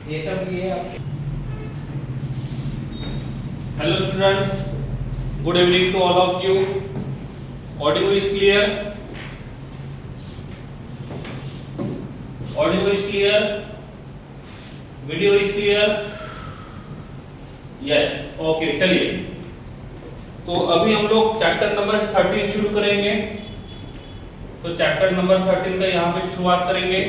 ये सब ये आप Hello students, good evening to all of you. Audio is clear? Audio is clear? Video is clear? Yes, okay, चलिए। तो अभी हम लोग चैप्टर नंबर 13 शुरू करेंगे। तो चैप्टर नंबर 13 का यहाँ पे शुरुआत करेंगे।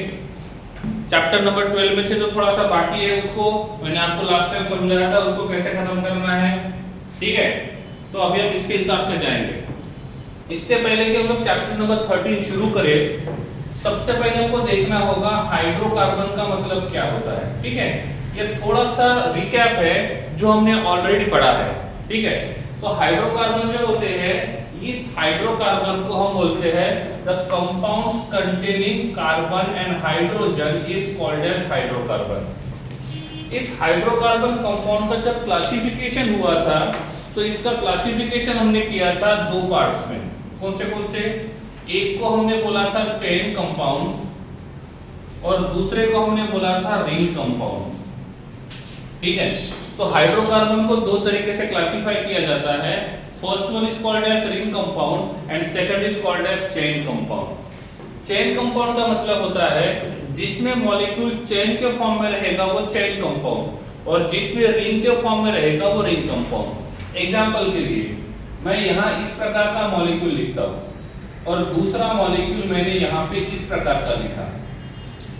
चैप्टर नंबर 12 में से जो थोड़ा सा बाकी है उसको मैंने आपको लास्ट टाइम समझाया था, उसको कैसे खत्म करना है, ठीक है। तो अभी हम इसके हिसाब से जाएंगे। इससे पहले कि हम लोग चैप्टर नंबर 13 शुरू करें, सबसे पहले हमको देखना होगा हाइड्रोकार्बन का मतलब क्या होता है, ठीक है। ये थोड़ा सा रिकैप है जो हमने ऑलरेडी पढ़ा है, ठीक है। तो हाइड्रोकार्बन जो होते हैं, इस हाइड्रोकार्बन को हम बोलते हैं the compounds containing carbon and hydrogen is called as hydrocarbon. इस हाइड्रोकार्बन कंपाउंड का जब क्लासिफिकेशन हुआ था तो इसका क्लासिफिकेशन हमने किया था दो पार्ट्स में। कौन से? एक को हमने बोला था चेन कंपाउंड और दूसरे को हमने बोला था रिंग कंपाउंड, ठीक है। तो हाइड्रोकार्बन को दो तरीके से क्लासिफाई किया जाता है। First one is called as ring compound and second is called as chain compound. Chain compound का मतलब होता है जिसमें मॉलिक्यूल चेन के फॉर्म में रहेगा वो चेन कंपाउंड, और जिसमें रिंग के फॉर्म में रहेगा वो रिंग कंपाउंड। एग्जांपल के लिए मैं यहाँ इस प्रकार का मॉलिक्यूल लिखता हूँ और दूसरा मॉलिक्यूल मैंने यहाँ पे इस प्रकार का लिखा।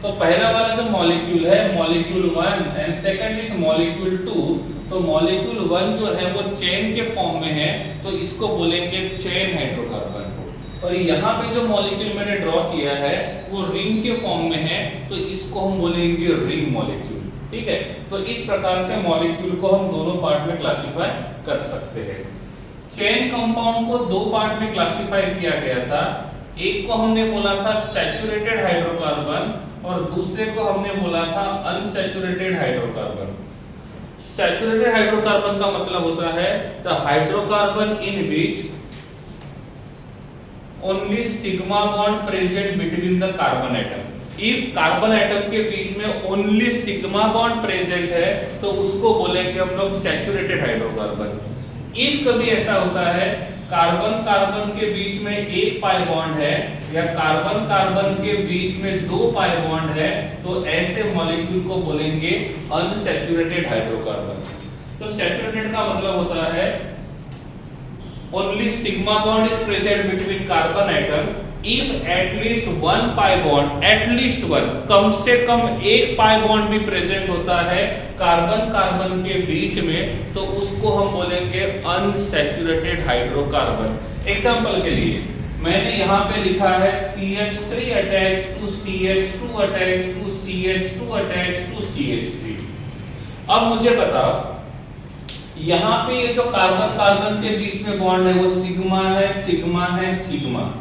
तो पहला वाला जो मॉलिक्यूल है molecule 1 and second is molecule 2। तो मॉलिक्यूल 1 जो है वो चेन के फॉर्म में है तो इसको बोलेंगे चेन हाइड्रोकार्बन, और यहाँ पे जो मॉलिक्यूल मैंने ड्रॉ किया है वो रिंग के फॉर्म में है तो इसको हम बोलेंगे रिंग मॉलिक्यूल, ठीक है। तो इस प्रकार से मॉलिक्यूल को हम दोनों पार्ट में क्लासिफाई कर सकते हैं। चेन कंपाउंड को दो पार्ट में क्लासिफाई किया गया था। एक को हमने बोला था सैचुरेटेड हाइड्रोकार्बन और दूसरे को हमने बोला था अनसैचुरेटेड हाइड्रोकार्बन। सैचुरेटेड हाइड्रोकार्बन का मतलब होता है the hydrocarbon in which only sigma bond present between the carbon atom. If carbon atom के बीच में ओनली सिग्मा बॉन्ड प्रेजेंट है तो उसको बोलेंगे हम लोग सैचुरेटेड हाइड्रोकार्बन। इफ कभी ऐसा होता है कार्बन कार्बन के बीच में एक पाई बॉन्ड है या कार्बन कार्बन के बीच में दो पाई बॉन्ड है तो ऐसे मॉलिक्यूल को बोलेंगे अनसैचुरेटेड हाइड्रोकार्बन। तो सैचुरेटेड का मतलब होता है only sigma bond is present between carbon atom if at least one pi bond, at least one, कम से कम एक पाई बॉन्ड भी प्रेजेंट होता है कार्बन कार्बन के बीच में तो उसको हम बोलेंगे अनसैचुरेटेड हाइड्रोकार्बन। एग्जांपल के लिए मैंने यहाँ पे लिखा है CH3 attached to CH2 attached to CH2 attached to CH3। अब मुझे बताओ यहाँ पे ये जो कार्बन कार्बन के बीच में बॉन्ड है वो सिग्मा है, सिग्मा है, सिग्मा।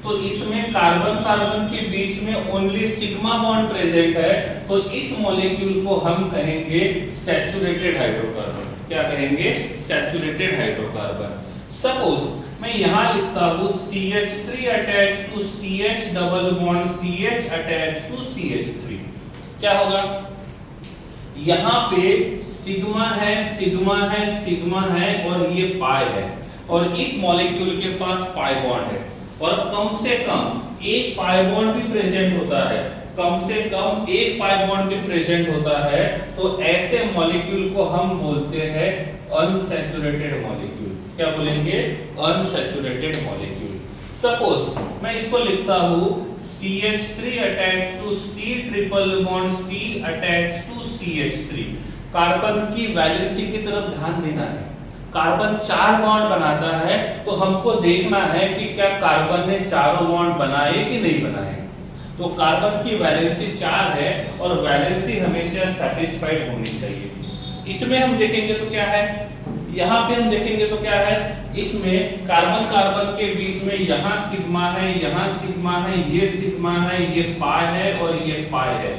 तो इसमें कार्बन कार्बन के बीच में ओनली सिग्मा बॉन्ड प्रेजेंट है तो इस मॉलिक्यूल को हम कहेंगे सैचुरेटेड हाइड्रोकार्बन। क्या कहेंगे? Saturated hydrocarbon. सपोज मैं यहाँ लिखता हूँ CH3 attached to CH double bond CH attached to CH3। क्या होगा? यहाँ पे सिग्मा है, सिग्मा है, सिग्मा है और ये पाई है और इस मॉलिक्यूल के पास पाई बॉन्ड है और कम से कम एक पाई बॉन्ड भी प्रेजेंट होता है, कम से कम एक पाई बॉन्ड भी प्रेजेंट होता है तो ऐसे मॉलिक्यूल को हम बोलते हैं अनसैचुरेटेड मॉलिक्यूल। क्या बोलेंगे? Unsaturated molecule. सपोज मैं इसको लिखता हूँ CH3 attached to C triple bond C attached to CH3। Carbon की वैलेंसी की तरफ ध्यान देना है। कार्बन 4 बॉन्ड बनाता है तो हमको देखना है कि क्या कार्बन ने चारों बॉन्ड बनाए कि नहीं बनाए। तो कार्बन की वैलेंसी 4 है और वैलेंसी हमेशा सैटिस्फाइड होनी चाहिए। इसमें हम देखेंगे तो क्या है, यहाँ पे हम देखेंगे तो क्या है, इसमें कार्बन कार्बन के बीच में यहाँ सिग्मा है, यहाँ सिग्मा है, ये सिग्मा है, ये पाई है और ये पाई है।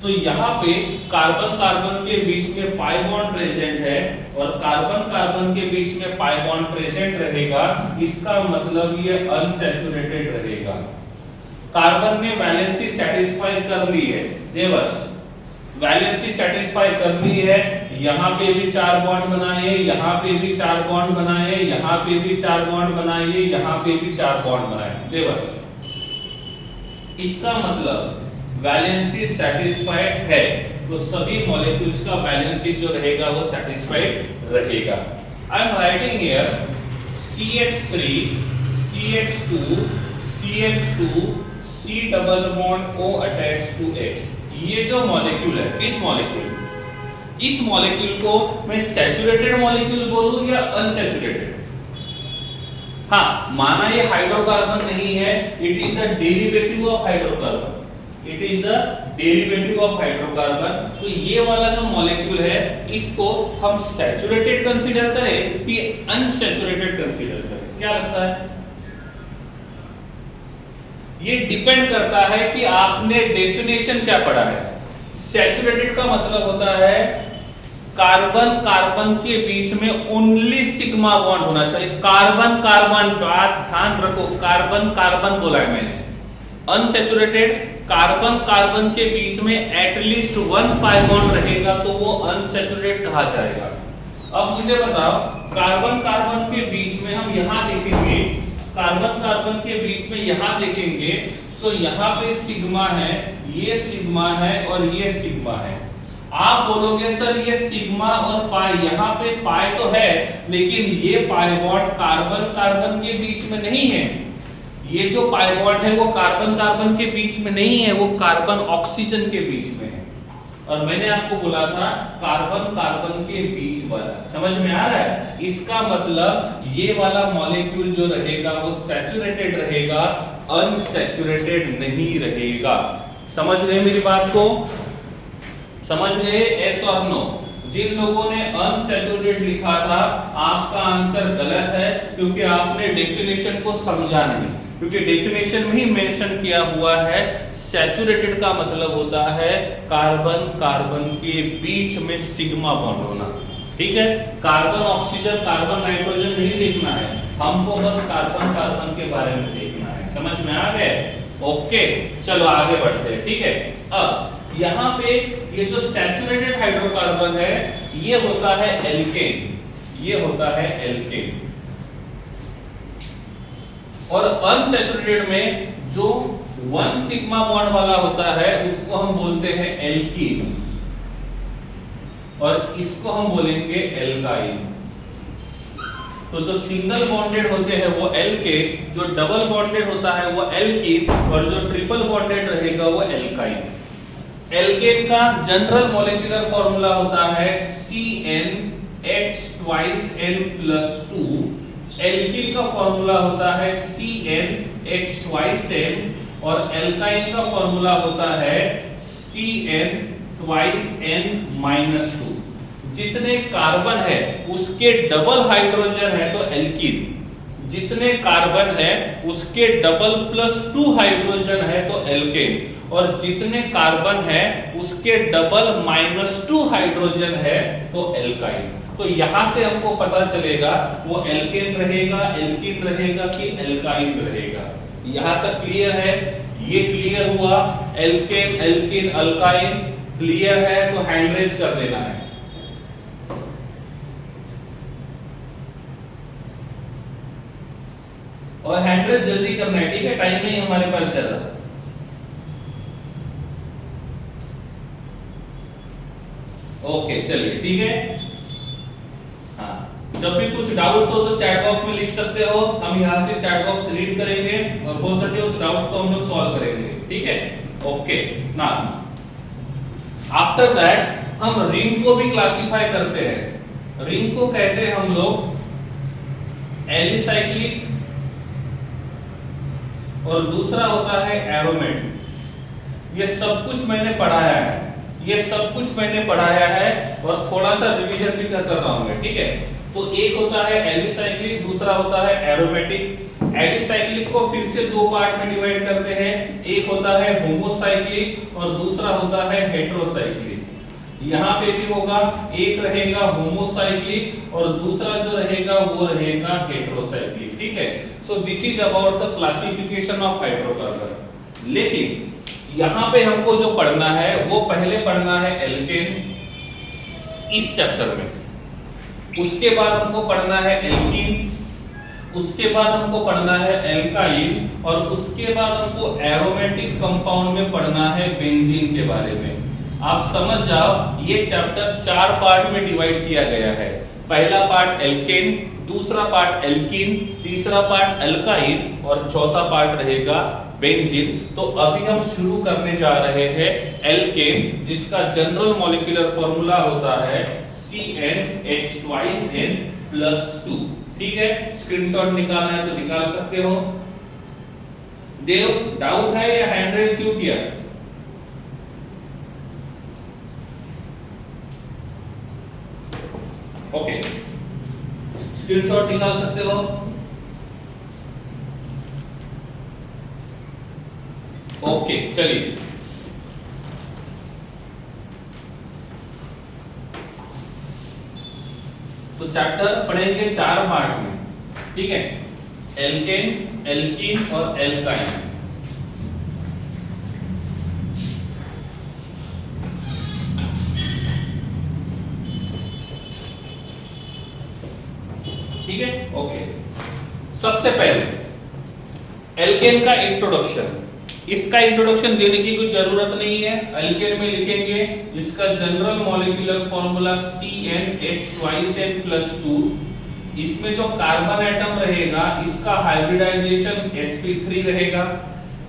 तो यहाँ पे कार्बन कार्बन के बीच में पाई बॉन्ड प्रेजेंट है और कार्बन कार्बन के बीच में पाई बॉन्ड प्रेजेंट रहेगा, इसका मतलब ये अनसैचुरेटेड रहेगा। कार्बन ने वैलेंसी सैटिस्फाई कर ली है, देवर्स वैलेंसी सेटिस्फाई कर ली है, यहाँ पे भी 4 बॉन्ड बनाए, यहाँ पे भी 4 बॉन्ड बनाए, यहाँ पे भी 4 बॉन्ड बनाए, यहाँ पे भी 4 बॉन्ड बनाए। ले बस, इसका मतलब वैलेंसी सेटिस्फाइड है, तो सभी मॉलिक्यूल्स का वैलेंसी जो रहेगा वो सेटिस्फाइड रहेगा। I am writing here CH3 CH2 CH2 C double bond O attach to H। ये जो मॉलिक्यूल है, इस मॉलिक्यूल को मैं सैचुरेटेड मॉलिक्यूल बोलूं या अनसैचुरेटेड? हाँ, माना ये हाइड्रोकार्बन नहीं है, it is the derivative of hydrocarbon, it is the derivative of hydrocarbon. तो ये वाला जो मॉलिक्यूल है, इसको हम सैचुरेटेड कंसीडर करें कि अनसैचुरेटेड कंसीडर करें? क्या लगता है? ये डिपेंड करता है कि आपने डेफिनेशन क्या पढ़ा है। सैचुरेटेड का मतलब होता है कार्बन कार्बन के बीच में ओनली सिग्मा बॉन्ड होना चाहिए। कार्बन कार्बन, बात ध्यान रखो, कार्बन कार्बन बोला है मैंने। अनसैचुरेटेड, कार्बन कार्बन के बीच में एटलीस्ट 1 पाई बॉन्ड रहेगा तो वो अनसैचुरेटेड कहा जाएगा। अब मुझे बताओ, कार्बन कार्बन के बीच में हम यहां देखेंगे, कार्बन कार्बन के बीच में यहां देखेंगे, तो यहां पे सिग्मा है, ये सिग्मा है और ये सिग्मा है। आप बोलोगे सर ये सिग्मा और पाई, यहाँ पे पाई तो है लेकिन ये पाई बॉन्ड कार्बन कार्बन के बीच में नहीं है। ये जो पाई बॉन्ड है वो कार्बन कार्बन के बीच में नहीं है, वो कार्बन ऑक्सीजन के बीच में है। और मैंने आपको बोला था कार्बन कार्बन के बीच वाला, समझ में आ रहा है? इसका मतलब ये वाला मॉलिक्यूल जो रहेगा वो सैचुरेटेड रहेगा, अनसैचुरेटेड नहीं रहेगा। समझ गए मेरी बात को? समझ गए? यस और नो? जिन लोगों ने अनसैचुरेटेड लिखा था, आपका आंसर गलत है, क्योंकि आपने डेफिनेशन को समझा नहीं। क्योंकि डेफिनेशन में ही मेंशन किया हुआ है सैचुरेटेड का मतलब होता है कार्बन कार्बन के बीच में सिग्मा बॉन्ड होना। ठीक है? कार्बन ऑक्सीजन, कार्बन नाइट्रोजन नहीं देखना है हमको, बस कार्बन कार्बन के बारे में देखना है। समझ में आ गए? ओके, चलो आगे बढ़ते हैं। ठीक है, अब यहाँ पे ये जो सैचुरेटेड हाइड्रोकार्बन है ये होता है एल्केन, ये होता है एल्केन। और अनसैचुरेटेड में जो 1 सिग्मा बॉन्ड वाला होता है उसको हम बोलते हैं एल्कीन, और इसको हम बोलेंगे एल्काइन। तो जो सिंगल बॉन्डेड होते हैं वो एल्केन, जो डबल बॉन्डेड होता है वो एल्कीन, और जो ट्रिपल बॉन्डेड रहेगा वो एल्काइन। एल्केन का जनरल मॉलिक्यूलर फॉर्मूला होता है CnH2n+2। एल्कीन का फॉर्मूला होता है CnH2n, और एल्काइन का फॉर्मूला होता है CN2n-2। जितने कार्बन है उसके डबल हाइड्रोजन है तो एल्कीन, जितने कार्बन है उसके डबल +2 हाइड्रोजन है तो एल्केन, और जितने कार्बन है उसके डबल -2 हाइड्रोजन है तो एल्काइन। तो यहां से हमको पता चलेगा वो एल्केन रहेगा, एल्कीन रहेगा कि एल्काइन रहेगा। यहां तक क्लियर है? ये क्लियर हुआ? एल्केन, एल्कीन, अल्काइन क्लियर है तो हैंड रेज कर देना है। और हैंड रेज जल्दी करना है, ठीक है? टाइम नहीं हमारे पास ज्यादा। ओके, चलिए ठीक है। हाँ, जब भी कुछ डाउट्स हो तो चैट बॉक्स में लिख सकते हो, हम यहाँ से चैट बॉक्स रीड करेंगे और हो सके उस डाउट्स को हम लोग सॉल्व करेंगे। ठीक है? ओके, नाउ आफ्टर दैट हम रिंग को भी क्लासिफाई करते हैं। रिंग को कहते हैं हम लोग एलिसाइक्लिक, और दूसरा होता है एरोमेटिक। ये सब कुछ मैंने पढ़ाया है, ये सब कुछ मैंने पढ़ाया है, और थोड़ा सा रिवीजन भी कर रहा हूं मैं। ठीक है? तो एक होता है एलिसाइक्लिक, दूसरा होता है एरोमेटिक। एलिसाइक्लिक को फिर से 2 पार्ट में डिवाइड करते हैं, एक होता है होमोसाइक्लिक और दूसरा होता है हेटेरोसाइक्लिक। यहाँ पे भी होगा, एक रहेगा होमोसाइक्लिक और दूसरा जो रहेगा वो रहेगा हेटेरोसाइक्लिक। ठीक है? So this is about the classification of hydrocarbon. लेकिन यहां पे हमको जो पढ़ना है वो पहले पढ़ना है एल्केन इस चैप्टर में, उसके बाद हमको पढ़ना है एल्कीन, उसके बाद हमको पढ़ना है एल्काइल, और उसके बाद हमको एरोमेटिक कंपाउंड में पढ़ना है बेंजीन के बारे में। आप समझ जाओ ये चैप्टर 4 पार्ट में डिवाइड किया गया है। पहला पार्ट एल्केन, दूसरा पार्ट एल्कीन, तीसरा पार्ट एल्काइल और चौथा पार्ट रहेगा बेंजीन। तो अभी हम शुरू करने जा रहे हैं एल्केन, जिसका जनरल मॉलिक्यूलर फार्मूला होता है CnH2n+2। ठीक है, स्क्रीनशॉट निकालना है तो निकाल सकते हो। देव, डाउट है या हैंड रेज क्यों किया? ओके, स्क्रीनशॉट निकाल सकते हो। ओके, चलिए तो चैप्टर पढ़ेंगे 4 पार्ट में। ठीक है, एल्केन, एल्कीन और एल्काइन। ठीक है, ओके। सबसे पहले एल्केन का इंट्रोडक्शन। इसका इंट्रोडक्शन देने की कोई जरूरत नहीं है। एल्केन में लिखेंगे इसका जनरल मॉलिक्यूलर फार्मूला CnH2n+2। इसमें जो कार्बन एटम रहेगा इसका हाइब्रिडाइजेशन sp3 रहेगा।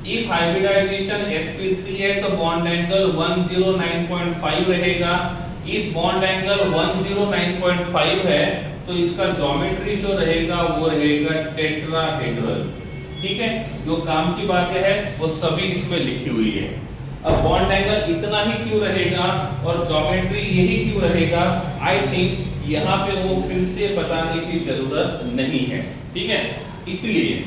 इफ हाइब्रिडाइजेशन sp3 है तो बॉन्ड एंगल 109.5 रहेगा। इफ बॉन्ड एंगल 109.5 है तो इसका ज्योमेट्री जो रहेगा वो रहेगा टेट्राहेड्रल। ठीक है, जो काम की बातें है वो सभी इसमें लिखी हुई है। अब बॉन्ड एंगल इतना ही क्यों रहेगा और ज्योमेट्री यही क्यों रहेगा, आई थिंक यहाँ पे वो फिर से बताने की जरूरत नहीं है। ठीक है, इसलिए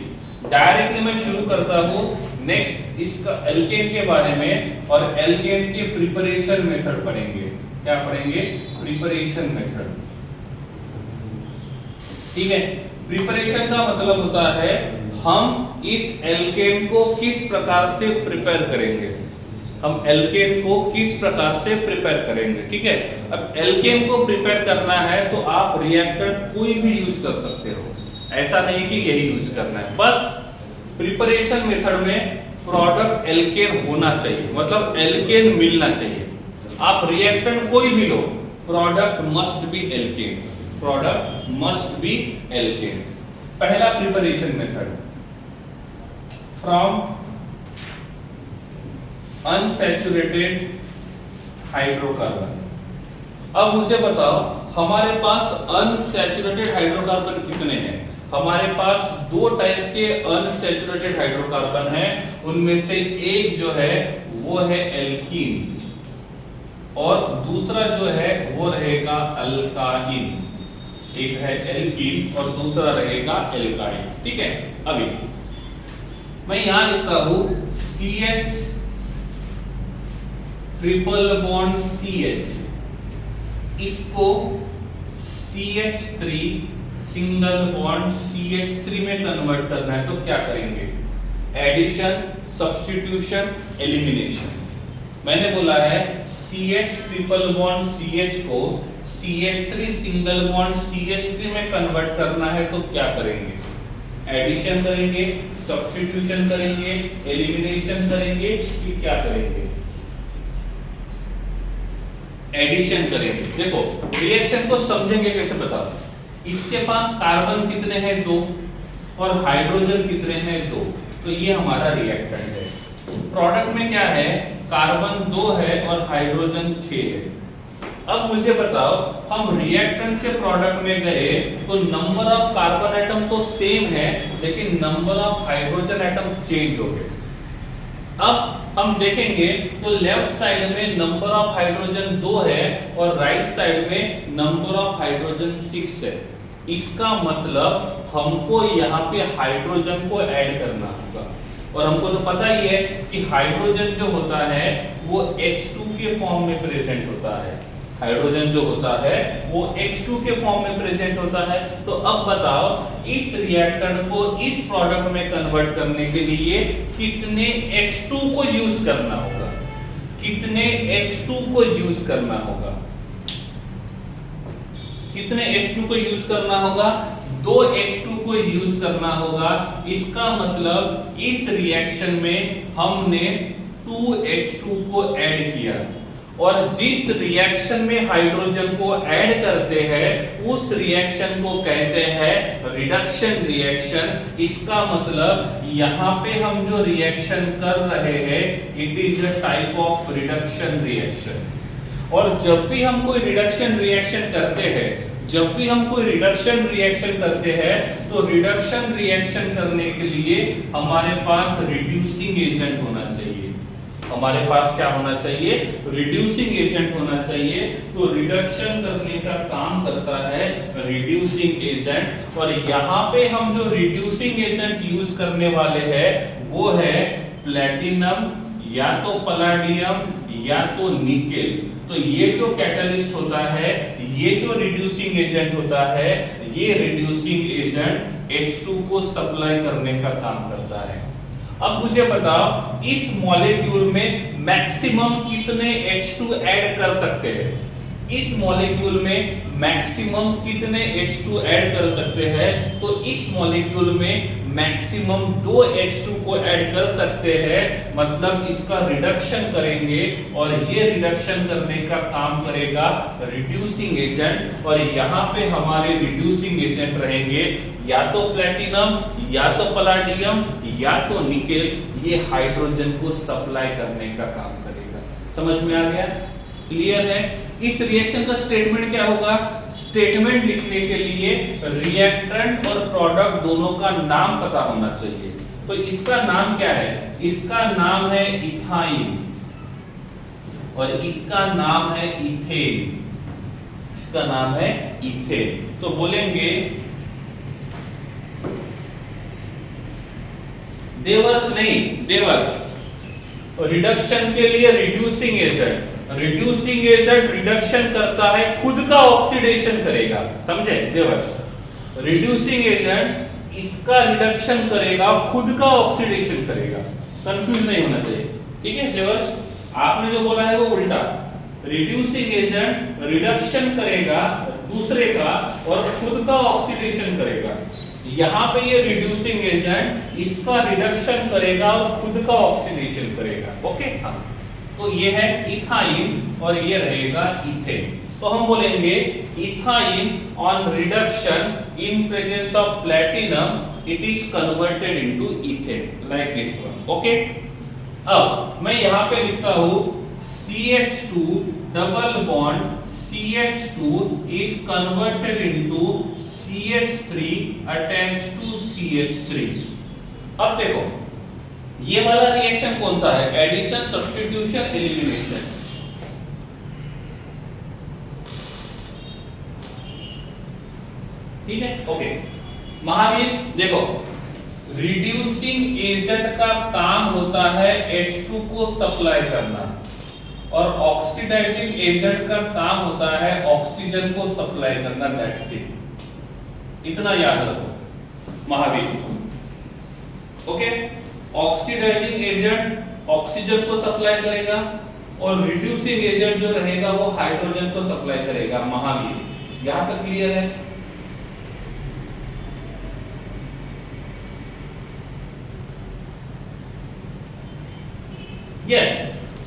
डायरेक्टली मैं शुरू करता हूँ नेक्स्ट इसका एल्केन के बारे में, और एल्केन के प्रिपरेशन मेथड पढ़ेंगे। क्या पढ़ेंगे? Preparation method. ठीक है, प्रिपरेशन का मतलब होता है हम इस एल्केन को किस प्रकार से प्रिपेयर करेंगे। हम एल्केन को किस प्रकार से प्रिपेयर करेंगे। ठीक है, अब एल्केन को प्रिपेयर करना है तो आप रिएक्टेंट कोई भी यूज कर सकते हो, ऐसा नहीं कि यही यूज करना है। बस प्रिपरेशन मेथड में प्रोडक्ट एल्केन होना चाहिए, मतलब एल्केन मिलना चाहिए। आप रिएक्टेंट कोई भी लो, product must be alkane, product must be alkane. पहला preparation method, from unsaturated hydrocarbon. अब मुझे बताओ हमारे पास अनसैचुरेटेड हाइड्रोकार्बन कितने हैं? हमारे पास 2 टाइप के अनसैचुरेटेड हाइड्रोकार्बन हैं। उनमें से एक जो है वो है एल्कीन और दूसरा जो है वो रहेगा अल्काइन। एक है एल्कीन और दूसरा रहेगा एल्काइन। ठीक है, अभी मैं यहां लिखता हूं CH ट्रिपल बॉन्ड CH, इसको CH3 सिंगल बॉन्ड CH3 में कन्वर्ट करना है। तो क्या करेंगे? Addition, substitution, elimination. मैंने बोला है CH ट्रिपल बॉन्ड CH को CH3 सिंगल बॉन्ड CH3 में कन्वर्ट करना है तो क्या करेंगे? एडिशन करेंगे, सब्स्टिट्यूशन करेंगे, एलिमिनेशन करेंगे कि क्या करेंगे? एडिशन करेंगे। देखो रिएक्शन को समझेंगे कैसे, बताओ। इसके पास कार्बन कितने हैं? 2 और हाइड्रोजन कितने हैं? 2। तो ये हमारा रिएक्टेंट है। प्रोडक्ट में क्या है? कार्बन 2 है और हाइड्रोजन 6 है। अब मुझे बताओ हम रिएक्टेंट से प्रोडक्ट में गए तो नंबर ऑफ कार्बन एटम तो सेम है लेकिन number of hydrogen atom change हो गए। अब हम देखेंगे तो लेफ्ट साइड में नंबर ऑफ हाइड्रोजन 2 है और राइट साइड में नंबर ऑफ हाइड्रोजन 6 है। इसका मतलब हमको यहाँ पे हाइड्रोजन को ऐड करना होगा। और हमको तो पता ही है कि हाइड्रोजन जो होता है वो H2 के फॉर्म में प्रेजेंट होता है। हाइड्रोजन जो होता है वो H2 के फॉर्म में प्रेजेंट होता है। तो अब बताओ इस रिएक्टेंट को इस प्रोडक्ट में कन्वर्ट करने के लिए कितने H2 को यूज करना होगा, कितने H2 को यूज करना होगा, कितने H2 को यूज करना होगा, 2 H2 को यूज करना होगा। इसका मतलब इस रिएक्शन में हमने 2 H2 को ऐड किया और जिस रिएक्शन में हाइड्रोजन को ऐड करते हैं उस रिएक्शन को कहते हैं रिडक्शन रिएक्शन। इसका मतलब यहां पे हम जो रिएक्शन कर रहे हैं it is a type of reduction reaction. और जब भी हम कोई रिडक्शन रिएक्शन करते हैं, जब भी हम कोई रिडक्शन रिएक्शन करते हैं तो रिडक्शन रिएक्शन करने के लिए हमारे पास रिड्यूसिंग एजेंट होना चाहिए। हमारे पास क्या होना चाहिए, रिड्यूसिंग एजेंट होना चाहिए। तो रिडक्शन करने का काम करता है रिड्यूसिंग एजेंट। और यहाँ पे हम जो रिड्यूसिंग एजेंट यूज करने वाले हैं वो है प्लेटिनम या तो पलाडियम या तो निकेल। तो ये जो कैटलिस्ट होता है, ये जो रिड्यूसिंग एजेंट होता है, ये रिड्यूसिंग एजेंट H2 को सप्लाई करने का काम करता है। अब मुझे बताओ इस मॉलिक्यूल में मैक्सिमम कितने H2 ऐड कर सकते हैं, इस मॉलिक्यूल में मैक्सिमम कितने H2 ऐड कर सकते हैं। तो इस मॉलिक्यूल में मैक्सिमम 2 H2 को ऐड कर सकते हैं, मतलब इसका रिडक्शन करेंगे और ये रिडक्शन करने का काम करेगा रिड्यूसिंग एजेंट। और यहाँ पे हमारे रिड्यूसिंग एजेंट रहेंगे या तो प्लेटिनम या तो पलाडियम या तो निकेल। ये हाइड्रोजन को सप्लाई करने का काम करेगा। समझ में आ गया, क्लियर है। इस रिएक्शन का स्टेटमेंट क्या होगा, स्टेटमेंट लिखने के लिए रिएक्टेंट और प्रोडक्ट दोनों का नाम पता होना चाहिए। तो इसका नाम क्या है, इसका नाम है इथाइन और इसका नाम है इथेन, इसका नाम है इथेन। तो बोलेंगे देवर्ष नहीं, देवर्ष रिडक्शन के लिए reducing agent, reducing agent reduction करता है, खुद का ऑक्सीडेशन करेगा, समझे देवर्ष। रिड्यूसिंग एजेंट इसका रिडक्शन करेगा, खुद का ऑक्सीडेशन करेगा। कंफ्यूज नहीं होना चाहिए, ठीक है देवर्ष। आपने जो बोला है वो उल्टा, रिड्यूसिंग एजेंट रिडक्शन करेगा दूसरे का और खुद का ऑक्सीडेशन करेगा। यहां पे ये रिड्यूसिंग एजेंट इसका रिडक्शन करेगा और खुद का ऑक्सीडेशन करेगा। ओके, हाँ। तो ये है इथाइन और ये रहेगा इथेन। तो हम बोलेंगे ethyne on reduction in presence of platinum it is converted into ethane like this one. Okay, अब मैं यहां पे लिखता हूं CH2 double bond CH2 is converted into CH3 attached to CH3। अब देखो ये वाला रिएक्शन कौन सा है, एडिशन, सब्स्टिट्यूशन, एलिमिनेशन। ठीक है, ओके। महावीर देखो रिड्यूसिंग एजेंट का काम होता है H2 को सप्लाई करना और ऑक्सीडाइजिंग एजेंट का काम होता है ऑक्सीजन को सप्लाई करना। दैट्स इट, इतना याद रखो Mahavir. Okay, oxidising agent oxygen को सप्लाई करेगा और रिड्यूसिंग एजेंट जो रहेगा वो हाइड्रोजन को सप्लाई करेगा। महावीर यहां तक क्लियर है। यस,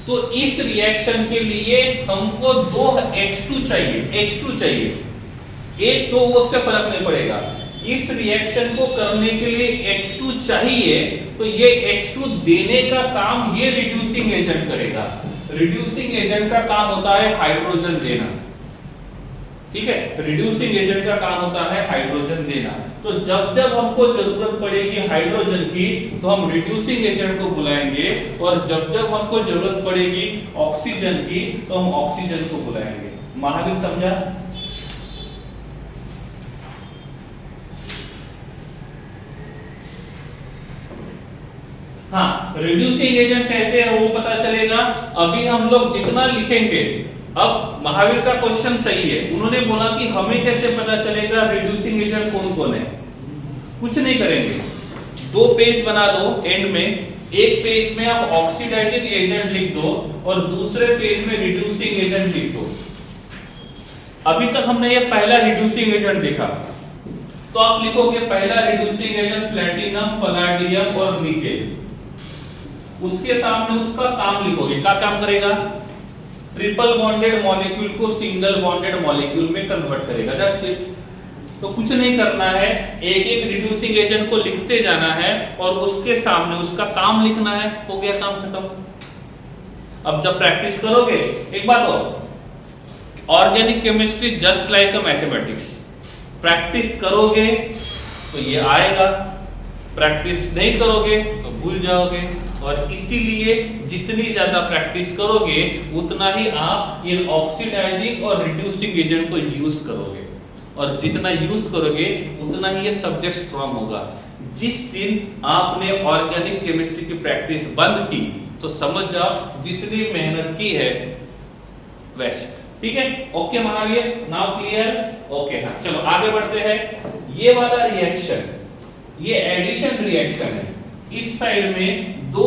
तो इस रिएक्शन के लिए हमको 2 H2 चाहिए, H2 चाहिए, एक तो उससे फर्क नहीं पड़ेगा। इस रिएक्शन को करने के लिए H2 चाहिए, तो ये H2 देने का काम ये रिड्यूसिंग एजेंट करेगा। रिड्यूसिंग एजेंट का काम होता है हाइड्रोजन देना, ठीक है, रिड्यूसिंग एजेंट का काम होता है हाइड्रोजन देना। तो जब जब हमको जरूरत पड़ेगी हाइड्रोजन की तो हम रिड्यूसिंग एजेंट को बुलाएंगे और जब जब हमको जरूरत पड़ेगी ऑक्सीजन की तो हम ऑक्सीजन को बुलाएंगे। महावीर समझा? हाँ, रिड्यूसिंग एजेंट कैसे है वो पता चलेगा। अभी हम लोग जितना लिखेंगे अब महावीर का क्वेश्चन सही है, उन्होंने बोला कि हमें कैसे पता चलेगा रिड्यूसिंग एजेंट कौन कौन है। कुछ नहीं करेंगे, 2 पेज बना दो, एंड में एक पेज में आप ऑक्सीडाइजिंग एजेंट लिख दो और दूसरे पेज में रिड्यूसिंग एजेंट लिख दो। अभी तक हमने ये पहला रिड्यूसिंग एजेंट देखा, तो आप लिखोगे पहला रिड्यूसिंग एजेंट प्लैटिनम, पलाडियम और निकेल। उसके सामने उसका काम लिखोगे, क्या काम करेगा? ट्रिपल बॉन्डेड मॉलिक्यूल को सिंगल बॉन्डेड मॉलिक्यूल में कन्वर्ट करेगा, दैट्स इट। तो कुछ नहीं करना है, एक एक रिड्यूसिंग एजेंट को लिखते जाना है और उसके सामने उसका काम लिखना है, हो गया काम खत्म। अब जब प्रैक्टिस करोगे, एक बात और, ऑर्गेनिक केमिस्ट्री जस्ट लाइक अ मैथमेटिक्स, प्रैक्टिस करोगे तो ये आएगा, प्रैक्टिस नहीं करोगे तो भूल जाओगे। और इसीलिए जितनी ज्यादा प्रैक्टिस करोगे उतना ही आप इन ऑक्सीडाइजिंग और रिड्यूसिंग एजेंट को यूज करोगे, और जितना यूज करोगे उतना ही ये सब्जेक्ट स्ट्रांग होगा। जिस दिन आपने ऑर्गेनिक केमिस्ट्री की प्रैक्टिस बंद की तो समझ जाओ जितनी मेहनत की है वेस्ट। ठीक है, okay Mahavir, now clear? Okay, हाँ चलो आगे बढ़ते हैं। ये वाला रिएक्शन, ये एडिशन रिएक्शन है। इस साइड में 2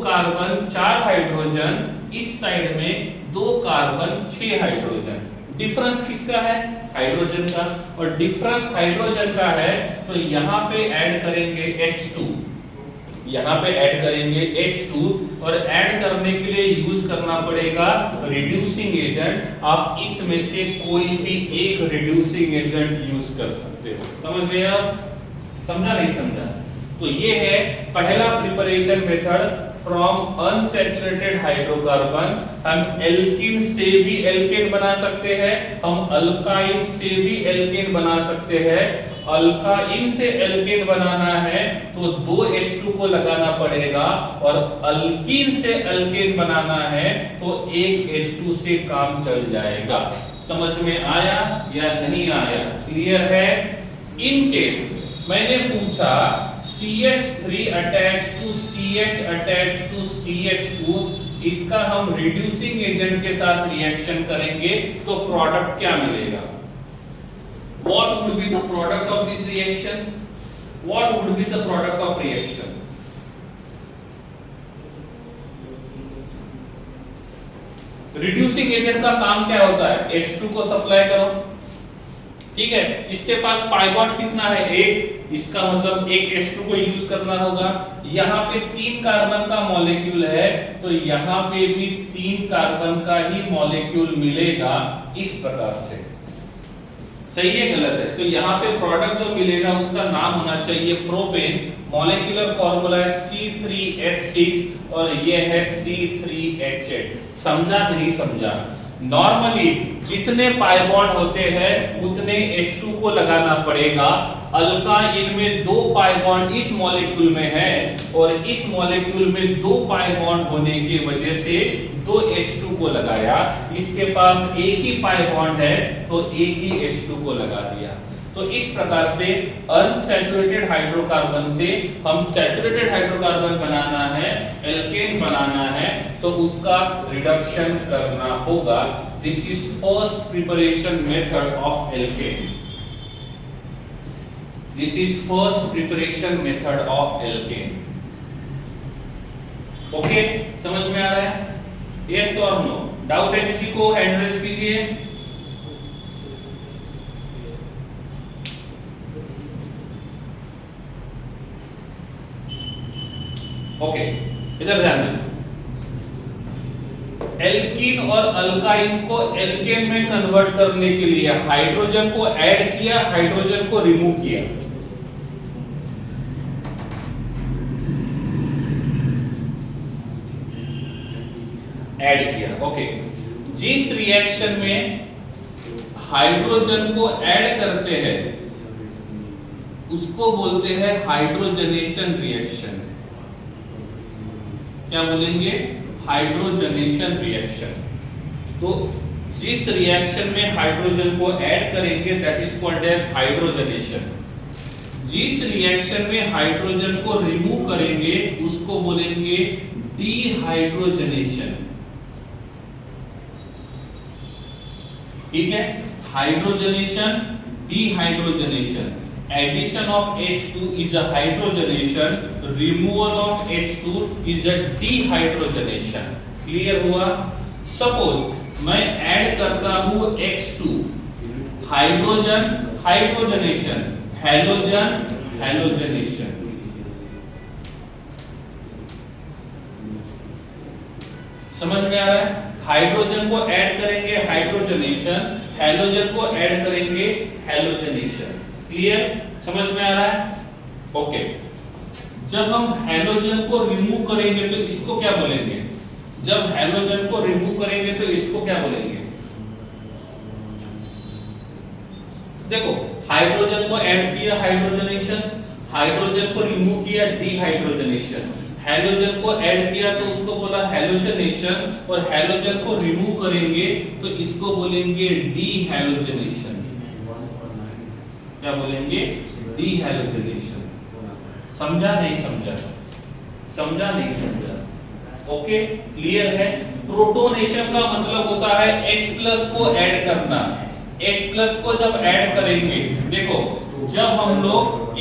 कार्बन 4 हाइड्रोजन, इस साइड में 2 कार्बन 6 हाइड्रोजन। डिफरेंस किसका है? हाइड्रोजन का। और डिफरेंस हाइड्रोजन का है तो यहाँ पे ऐड करेंगे H2, यहाँ पे ऐड करेंगे H2, और ऐड करने के लिए यूज करना पड़ेगा रिड्यूसिंग एजेंट। आप इसमें से कोई भी एक रिड्यूसिंग एजेंट यूज कर सकते हो, समझ गए आप? समझा नहीं समझा? तो ये है पहला preparation method from unsaturated hydrocarbon. हम एल्कीन से भी एल्केन बना सकते हैं, हम अल्काइन से भी एल्केन बना सकते हैं। अल्काइन से एल्केन बनाना है तो 2 H2 को लगाना पड़ेगा, और अल्कीन से एल्केन बनाना है तो 1 H2 से काम चल जाएगा। समझ में आया या नहीं आया? क्लियर है? इन केस मैंने पूछा CH3 attach to CH attach to CH2, इसका हम रिड्यूसिंग एजेंट के साथ रिएक्शन करेंगे तो प्रोडक्ट क्या मिलेगा? What would be the product of this reaction? What would be the product of reaction? Reducing agent का काम क्या होता है? H2 को सप्लाई करो, ठीक है, इसके पास पाई बॉन्ड कितना है? 1, इसका मतलब 1 H2 को यूज करना होगा। यहाँ पे 3 कार्बन का मॉलिक्यूल है तो यहाँ पे भी 3 कार्बन का ही मॉलिक्यूल मिलेगा, इस प्रकार से। सही है गलत है? तो यहाँ पे प्रोडक्ट जो मिलेगा उसका नाम होना चाहिए प्रोपेन। मॉलिक्यूलर फॉर्मूला है C3H6 और ये है C3H8। समझा नहीं समझा? नॉर्मली जितने पाई बॉन्ड होते हैं उतने H2 को लगाना पड़ेगा। अल्काइन में 2 पाई बॉन्ड इस मॉलिक्यूल में है और इस मॉलिक्यूल में 2 पाई बॉन्ड होने की वजह से 2 H2 को लगाया। इसके पास एक ही पाई बॉन्ड है तो एक ही H2 को लगा दिया। तो इस प्रकार से अनसैचुरेटेड हाइड्रोकार्बन से हम सैचुरेटेड हाइड्रोकार्बन बनाना है, एल्केन बनाना है, तो उसका रिडक्शन करना होगा। This is first preparation method of alkene. This is first preparation method of alkene. Okay, समझ में आ रहा है? यस और नो? डाउट है किसी को? हैंड रेज कीजिए। ओके, इधर ध्यान दें। एल्कीन और अल्काइन को एल्केन में कन्वर्ट करने के लिए हाइड्रोजन को ऐड किया, हाइड्रोजन को रिमूव किया। ऐड किया, ओके। जिस रिएक्शन में हाइड्रोजन को ऐड करते हैं उसको बोलते हैं हाइड्रोजनेशन रिएक्शन। क्या बोलेंगे? Hydrogenation reaction. तो जिस रिएक्शन में हाइड्रोजन को ऐड करेंगे that is called as hydrogenation. जिस रिएक्शन में हाइड्रोजन को रिमूव करेंगे उसको बोलेंगे डीहाइड्रोजनेशन। ठीक है, hydrogenation, dehydrogenation, addition of H2 is a hydrogenation, removal of H2 is a dehydrogenation. Clear हुआ? सपोज मैं ऐड करता हूं X2, hydrogen hydrogenation, halogen halogenation. समझ में आ रहा है? हाइड्रोजन को ऐड करेंगे हाइड्रोजनेशन, हैलोजन को ऐड करेंगे हैलोजनेशन। क्लियर? समझ में आ रहा है? ओके। जब हम हैलोजन को रिमूव करेंगे तो इसको क्या बोलेंगे? जब हैलोजन को रिमूव करेंगे तो इसको क्या बोलेंगे? देखो, हाइड्रोजन को ऐड किया हाइड्रोजनेशन, हाइड्रोजन को रिमूव किया डिहाइड्रोजनेशन, हैलोजन को ऐड किया तो उसको बोला हैलोजनेशन, और हैलोजन को रिमूव करेंगे तो इसको बोलेंगे डिहैलोजनेशन। क्या बोलेंगे? डिहैलोजनेशन। समझा नहीं समझा? समझा नहीं समझा? ओके, क्लियर है? प्रोटोनेशन का मतलब होता है H+ को ऐड करना। H+ को जब ऐड करेंगे, देखो जब हम लोग H+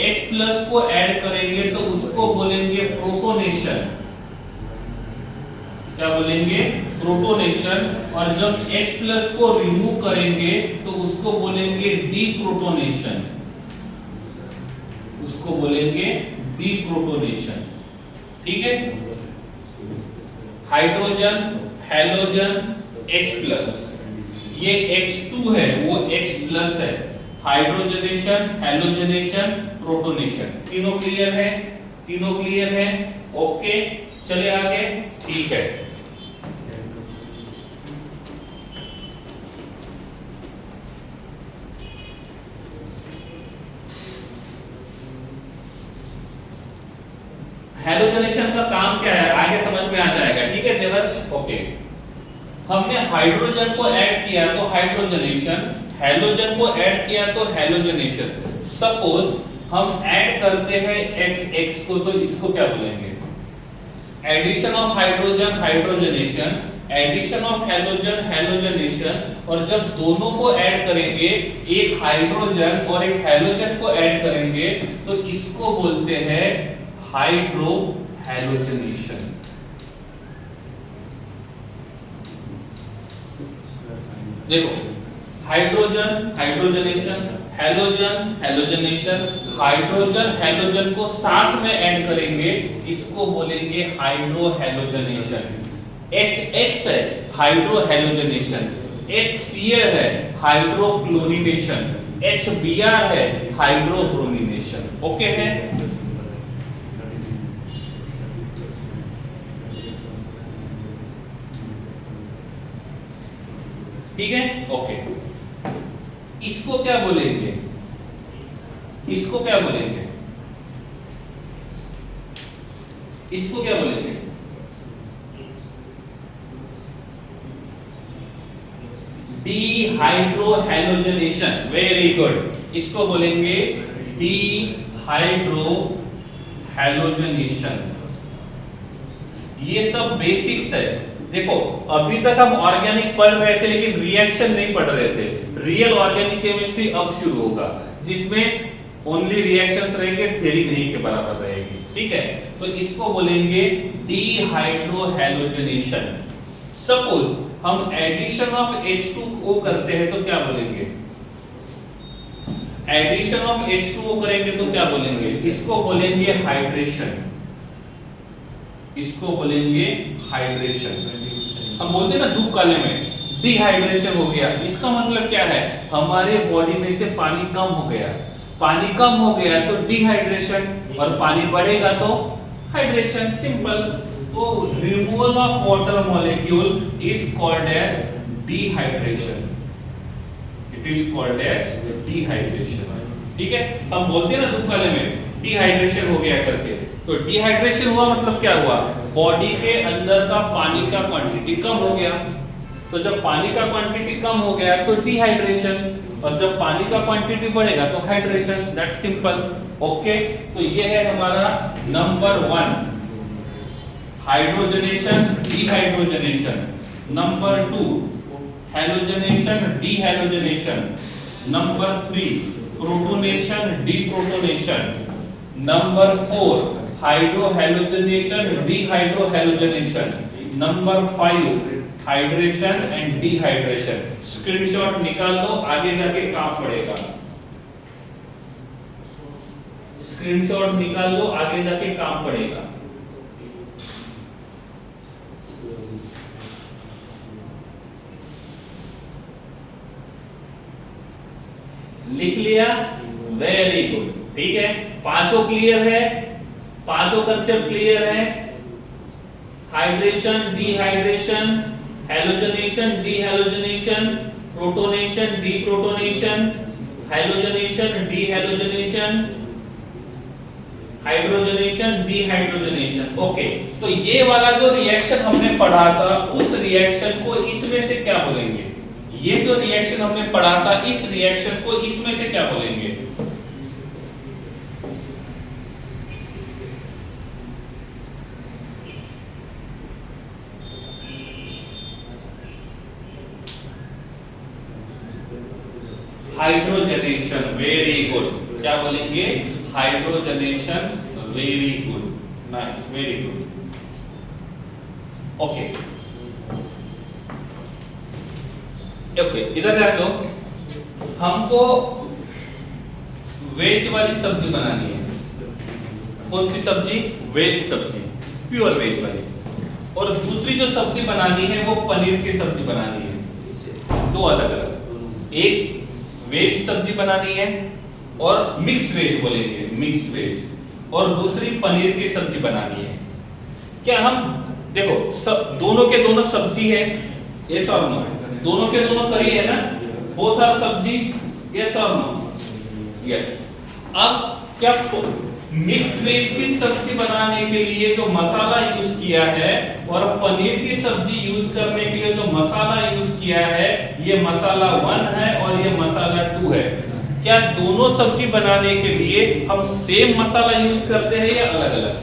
को ऐड करेंगे तो उसको बोलेंगे प्रोटोनेशन। क्या बोलेंगे? प्रोटोनेशन। और जब H+ को रिमूव करेंगे तो उसको बोलेंगे डीप्रोटोनेशन। उसको बोलेंगे डीप्रोटोनेशन। ठीक है? हाइड्रोजन, हैलोजन, H+, ये H2 है, वो H+ है। Hydrogenation, halogenation, protonation. तीनों क्लियर है? तीनों क्लियर है? ओके, चले आगे। ठीक है, हैलोजनेशन का काम क्या है आगे समझ में आ जाएगा। ठीक है देवज? ओके, हमने हाइड्रोजन को ऐड किया तो हाइड्रोजनेशन, हैलोजन को ऐड किया तो हैलोजनेशन। सपोज हम ऐड करते हैं XX को, तो इसको क्या बोलेंगे? Addition of hydrogen hydrogenation, addition of halogen halogenation. और जब दोनों को ऐड करेंगे, एक हाइड्रोजन और एक हैलोजन को ऐड करेंगे, तो इसको बोलते हैं हाइड्रो हैलोजनेशन। देखो, hydrogen hydrogenation, halogen halogenation, hydrogen halogen को साथ में ऐड करेंगे, इसको बोलेंगे हाइड्रो हैलोजनेशन। HX है हाइड्रो हैलोजनेशन, HCl है हाइड्रो क्लोरीनेशन, HBr है हाइड्रो ब्रोमीनेशन। ओके है? ठीक है? ओके, इसको क्या बोलेंगे? इसको क्या बोलेंगे? इसको क्या बोलेंगे? डीहाइड्रोहैलोजनेशन। वेरी गुड, इसको बोलेंगे डीहाइड्रोहैलोजनेशन। ये सब बेसिक्स है। देखो, अभी तक हम ऑर्गेनिक पढ़ रहे थे लेकिन रिएक्शन नहीं पढ़ रहे थे। रियल ऑर्गेनिक केमिस्ट्री अब शुरू होगा, जिसमें ओनली रिएक्शंस रहेंगे, थ्योरी नहीं के बराबर रहेगी। ठीक है? तो इसको बोलेंगे डीहाइड्रोहैलोजनेशन। सपोज हम एडिशन ऑफ H2O करते हैं तो क्या बोलेंगे? एडिशन ऑफ H2O करेंगे तो क्या बोलेंगे? इसको बोलेंगे हाइड्रेशन। इसको बोलेंगे हाइड्रेशन। हम बोलते हैं ना धूप काले में डिहाइड्रेशन हो गया, इसका मतलब क्या है? हमारे बॉडी में से पानी कम हो गया। पानी कम हो गया तो डिहाइड्रेशन, और पानी बढ़ेगा तो हाइड्रेशन। सिंपल। तो removal of water molecule is called as dehydration. It is called as dehydration. ठीक है? हम बोलते हैं ना धूप काले में डिहाइड्रेशन हो गया करके, तो डिहाइड्रेशन हुआ मतलब क्या हुआ? बॉडी के अंदर का पानी का क्वांटिटी कम हो गया। तो जब पानी का क्वांटिटी कम हो गया तो डिहाइड्रेशन, और जब पानी का क्वांटिटी बढ़ेगा तो हाइड्रेशन। That's simple. ओके, तो ये है हमारा number 1, hydrogenation dehydrogenation. Number 2, halogenation dehalogenation, number 3 protonation deprotonation, number 4 hydrohalogenation dehydrohalogenation, number 5 hydration and dehydration. Screenshot निकाल लो, आगे जाके काम पड़ेगा। स्क्रीनशॉट निकाल लो, आगे जाके काम पड़ेगा। लिख लिया, वेरी गुड। ठीक है, पांचों क्लियर है, पांचों कंसेप्ट क्लियर है। Hydration, dehydration, halogenation, dehalogenation, protonation, deprotonation, halogenation, dehalogenation, hydrogenation, dehydrogenation. Okay, तो ये वाला जो रिएक्शन हमने पढ़ा था, उस रिएक्शन को इसमें से क्या बोलेंगे? ये जो रिएक्शन हमने पढ़ा था, इस रिएक्शन को इसमें से क्या बोलेंगे? Hydrogenation, very good. क्या बोलेंगे? Hydrogenation, very good, nice, very good. Okay okay, इधर ध्यान दो, हमको वेज वाली सब्जी बनानी है। कौन सी सब्जी? वेज सब्जी, प्योर वेज वाली। और दूसरी जो सब्जी बनानी है वो पनीर की सब्जी बनानी है। दो अलग अलग, एक वेज सब्जी बनानी है और मिक्स वेज बोलेंगे, मिक्स वेज, और दूसरी पनीर की सब्जी बनानी है। क्या हम देखो, दोनों के दोनों सब्जी है, यस और नो? दोनों के दोनों करी है ना, बोथ आर सब्जी, यस और नो? यस। अब क्या मिक्स वेज की सब्जी बनाने के लिए जो मसाला यूज किया है और पनीर की सब्जी यूज करने के लिए जो मसाला यूज किया है, ये मसाला 1 है और ये मसाला 2 है। क्या दोनों सब्जी बनाने के लिए हम सेम मसाला यूज करते हैं या अलग अलग?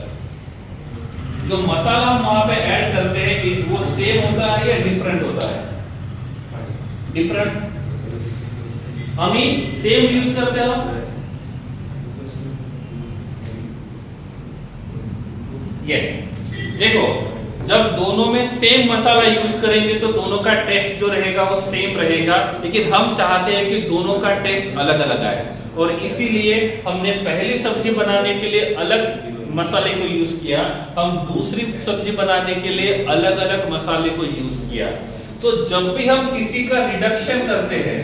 जो मसाला हम वहां पे ऐड करते हैं वो सेम होता है या डिफरेंट होता है? डिफरेंट। हम ही सेम यूज करते हो? यस। देखो, जब दोनों में सेम मसाला यूज करेंगे तो दोनों का टेस्ट जो रहेगा वो सेम रहेगा, लेकिन हम चाहते हैं कि दोनों का टेस्ट अलग अलग आए, और इसीलिए हमने पहली सब्जी बनाने के लिए अलग मसाले को यूज किया, हम दूसरी सब्जी बनाने के लिए अलग अलग मसाले को यूज किया। तो जब भी हम किसी का रिडक्शन करते हैं,